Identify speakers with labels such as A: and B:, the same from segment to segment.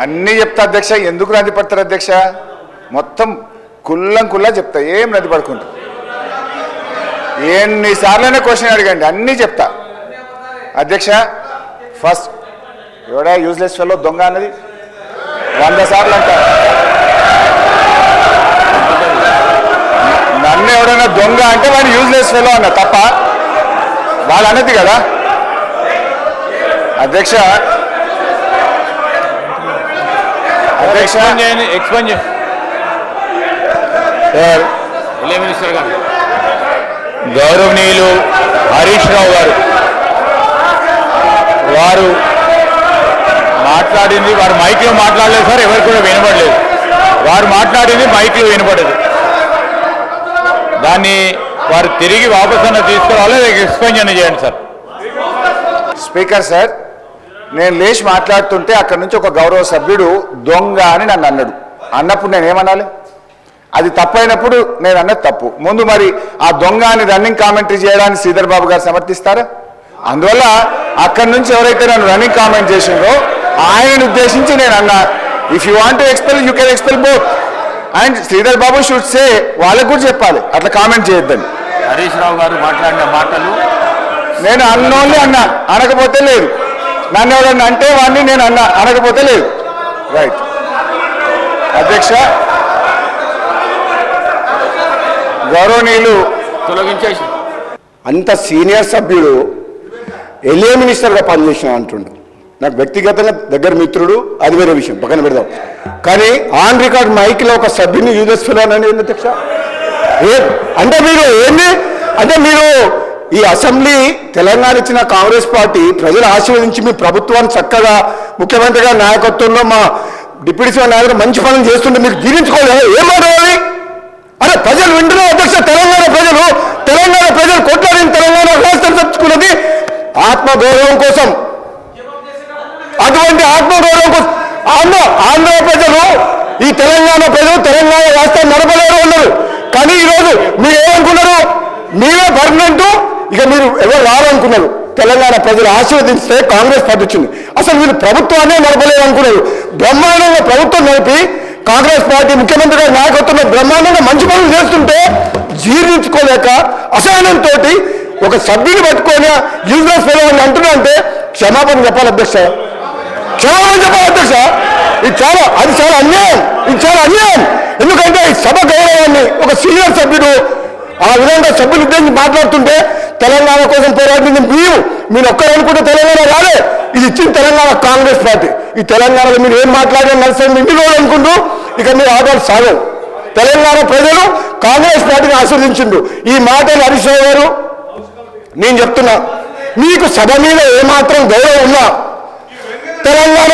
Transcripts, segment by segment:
A: అన్నీ చెప్తా అధ్యక్ష. ఎందుకు నది పడతారు అధ్యక్ష? మొత్తం కుల్లా చెప్తా, ఏం నది పడుకుంటా. ఎన్నిసార్లైనా క్వశ్చన్ అడగండి, అన్నీ చెప్తా అధ్యక్ష. ఫస్ట్ ఎవడా యూజ్లెస్ ఫెలో దొంగ అన్నది 100 సార్లు అంట. నన్ను ఎవడైనా దొంగ అంటే వాడు యూజ్లెస్ ఫెలో అన్న తప్ప వాళ్ళు అన్నది కదా అధ్యక్ష. అధ్యక్ష
B: గౌరవనీయులు హరీష్ రావు గారు వారు మాట్లాడింది, వారు మైక్లో మాట్లాడలేదు సార్, ఎవరికి కూడా వినపడలేదు. వారు మాట్లాడింది మైక్లో వినపడదు. దాన్ని వారు తిరిగి వాపసు అన్న తీసుకురావాలి, ఎక్స్ప్లెయిన్ చేయండి సార్.
A: స్పీకర్ సార్, నేను లేచి మాట్లాడుతుంటే అక్కడి నుంచి ఒక గౌరవ సభ్యుడు దొంగ అని నన్ను అన్నాడు. అన్నప్పుడు నేనేమనాలి? అది తప్పైనప్పుడు నేను అన్నది తప్పు. ముందు మరి ఆ దొంగ అని రన్నింగ్ కామెంటరీ చేయడానికి శ్రీధర్ బాబు గారు సమర్థిస్తారా? అందువల్ల అక్కడి నుంచి ఎవరైతే నన్ను రన్నింగ్ కామెంట్ చేసిందో ఆయనను ఉద్దేశించి నేను అన్నా, if you want to expel you can expel both. And Sridhar Babu should say, వాళ్ళకు కూడా చెప్పాలి అట్లా కామెంట్ చేయొద్దని.
B: హరీష్ రావు గారు మాట్లాడిన మాటలు
A: నేను అన్నోళ్ళే అన్నా, అనకపోతే లేదు. నన్ను ఎవరన్నా అంటే వాడిని నేను అన్నా, అనకపోతే లేదు. రైట్ అధ్యక్ష. గౌరవనీయులు
B: తొలగించేసి
C: అంత సీనియర్ సభ్యుడు ఎల్ఏ మినిస్టర్గా పనిచేసిన అంటుండు. నాకు వ్యక్తిగతంగా దగ్గర మిత్రుడు, అది వేరే విషయం, పక్కన పెడదాం. కానీ ఆన్ రికార్డ్ మైక్లో ఒక సభ్యుని యూజెస్ ఫెలో అనేది అధ్యక్ష. అంటే మీరు ఏంది అంటే మీరు ఈ అసెంబ్లీ తెలంగాణ ఇచ్చిన కాంగ్రెస్ పార్టీ ప్రజలు ఆశీర్వదించి మీ ప్రభుత్వాన్ని చక్కగా ముఖ్యమంత్రిగా నాయకత్వంలో మా డిప్యూటీ సీఎం నాయకులు మంచి పనులు చేస్తుంటే మీకు జీవించుకోలేదు. ఏం మాట్లాడాలి? అరే ప్రజలు వింటున్నారు అధ్యక్ష. తెలంగాణ ప్రజలు కొట్లాడిన తెలంగాణ రాష్ట్రం తెచ్చుకున్నది ఆత్మగౌరవం కోసం. అటువంటి ఆత్మగౌరవం కోసం ఆంధ్ర ప్రజలు, ఈ తెలంగాణ ప్రజలు తెలంగాణ రాష్ట్రం నడపలేరు ఉన్నారు. కానీ ఈరోజు మీరు ఏమనుకున్నారు? మీరే పర్మనెంట్, ఇక మీరు ఎవరు రావాలనుకున్నారు. తెలంగాణ ప్రజలు ఆశీర్వదిస్తే కాంగ్రెస్ పార్టీ వచ్చింది. అసలు మీరు ప్రభుత్వాన్ని నడపలేరు అనుకున్నారు. బ్రహ్మాండంగా ప్రభుత్వం నడిపి కాంగ్రెస్ పార్టీ ముఖ్యమంత్రి గారి నాయకత్వంలో బ్రహ్మాండంగా మంచి పనులు చేస్తుంటే జీర్ణించుకోలేక అసహనంతో ఒక సభ్యుని పట్టుకొని యూజ్లెస్ ఫెలో అని అంటున్నా అంటే క్షమాపణ చెప్పాలి అధ్యక్ష, క్షమాపణ చెప్పాలి అధ్యక్ష. అది చాలా అన్యాయం. ఇది చాలా అన్యాయం. ఎందుకంటే ఈ సభ గౌరవాన్ని ఒక సీనియర్ సభ్యుడు ఆ విధంగా సభ్యులు ఉద్దేశించి మాట్లాడుతుంటే తెలంగాణ కోసం పోరాడింది మీరు ఒక్కరు అనుకుంటే తెలంగాణ రాలే. ఇది ఇచ్చిన తెలంగాణ కాంగ్రెస్ పార్టీ. ఈ తెలంగాణలో మీరు ఏం మాట్లాడినా నడుస్తుంది ఇంటి రోజు అనుకుంటూ ఇక మీరు ఆదాలు సాగవు. తెలంగాణ ప్రజలు కాంగ్రెస్ పార్టీని ఆశీర్వదించిండు. ఈ మాటలు హరీష్ రావు గారు నేను చెప్తున్నా, మీకు సభ మీద ఏమాత్రం గౌరవం ఉన్నా, తెలంగాణ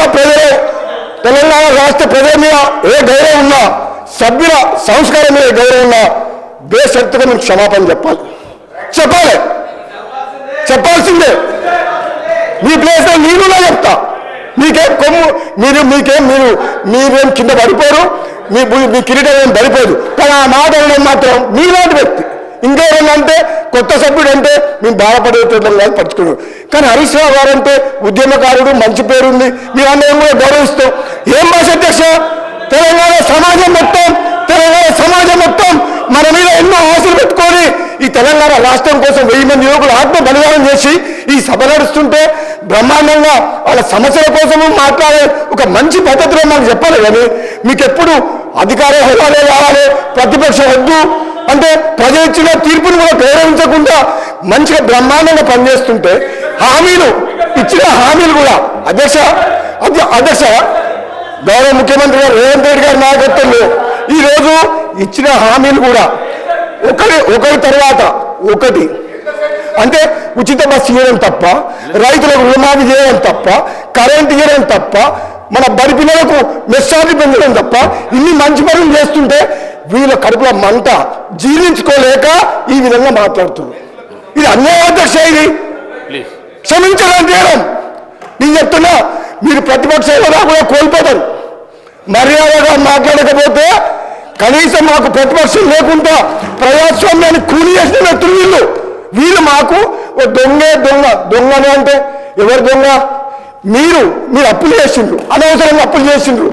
C: రాష్ట్ర ప్రజల మీద ఏ గౌరవం ఉన్నా, సభ్యుల సంస్కారం మీద గౌరవం ఉన్నా బేషరతుగా మీకు క్షమాపణ చెప్పాల్సిందే. మీ ప్లేస్లో నేనులా చెప్తా. మీకేం కొమ్ము మీరేం కింద పడిపోరు, మీ కిరీటం ఏం పడిపోదు. కానీ ఆ మాట అనడం మాత్రం మీలాంటి వ్యక్తి. ఇంకేమంటే కొత్త సభ్యుడు అంటే మేము బాధపడేటట్టు కానీ పట్టుకున్నాడు. కానీ హరీష్ రావు గారు అంటే ఉద్యమకారుడు, మంచి పేరుంది, మీరు అందరం కూడా గౌరవిస్తాం. ఏం భాష అధ్యక్ష? తెలంగాణ సమాజం మొత్తం మన మీద ఎన్నో ఆశలు పెట్టుకొని ఈ తెలంగాణ రాష్ట్రం కోసం 1000 మంది యువకులు ఆత్మ బలిదానం చేసి ఈ సభ నడుస్తుంటే బ్రహ్మాండంగా వాళ్ళ సమస్యల కోసము మాట్లాడే ఒక మంచి పద్ధతిలో మాకు చెప్పాలి. కానీ మీకు ఎప్పుడు అధికార హోదాలే కావాలి, ప్రతిపక్షం వద్దు అంటే ప్రజలు ఇచ్చిన తీర్పును కూడా గౌరవించకుండా మంచిగా బ్రహ్మాండంగా పనిచేస్తుంటే ఇచ్చిన హామీలు కూడా అధ్యక్ష గౌరవ ముఖ్యమంత్రి గారు రేవంత్ రెడ్డి గారి నాయకత్వంలో ఈరోజు ఇచ్చిన హామీలు కూడా ఒకరి తర్వాత ఒకటి అంటే ఉచిత బస్సు ఇవ్వడం తప్ప, రైతులకు రుణమాఫీ చేయడం తప్ప, కరెంట్ ఇవ్వడం తప్ప, మన బడి పిల్లలకు మెస్సాలు పెంచడం తప్ప ఇన్ని మంచి పనులు చేస్తుంటే వీళ్ళ కడుపుల మంట జీర్ణించుకోలేక ఈ విధంగా మాట్లాడుతున్నారు. ఇది అన్యాయం అధ్యక్ష. ఇది క్షమించడం చేయడం. నేను చెప్తున్నా, మీరు ప్రతిపక్ష హోదా కూడా కోల్పోతారు. మర్యాదగా మాట్లాడకపోతే కనీసం మాకు ప్రతిపక్షం లేకుండా ప్రజాస్వామ్యాన్ని కూలి చేసిన వ్యక్తులు వీళ్ళు మాకు దొంగని అంటే ఎవరు దొంగ? మీరు అప్పులు చేసిండ్రు, అనవసరంగా అప్పులు చేసిండ్రు.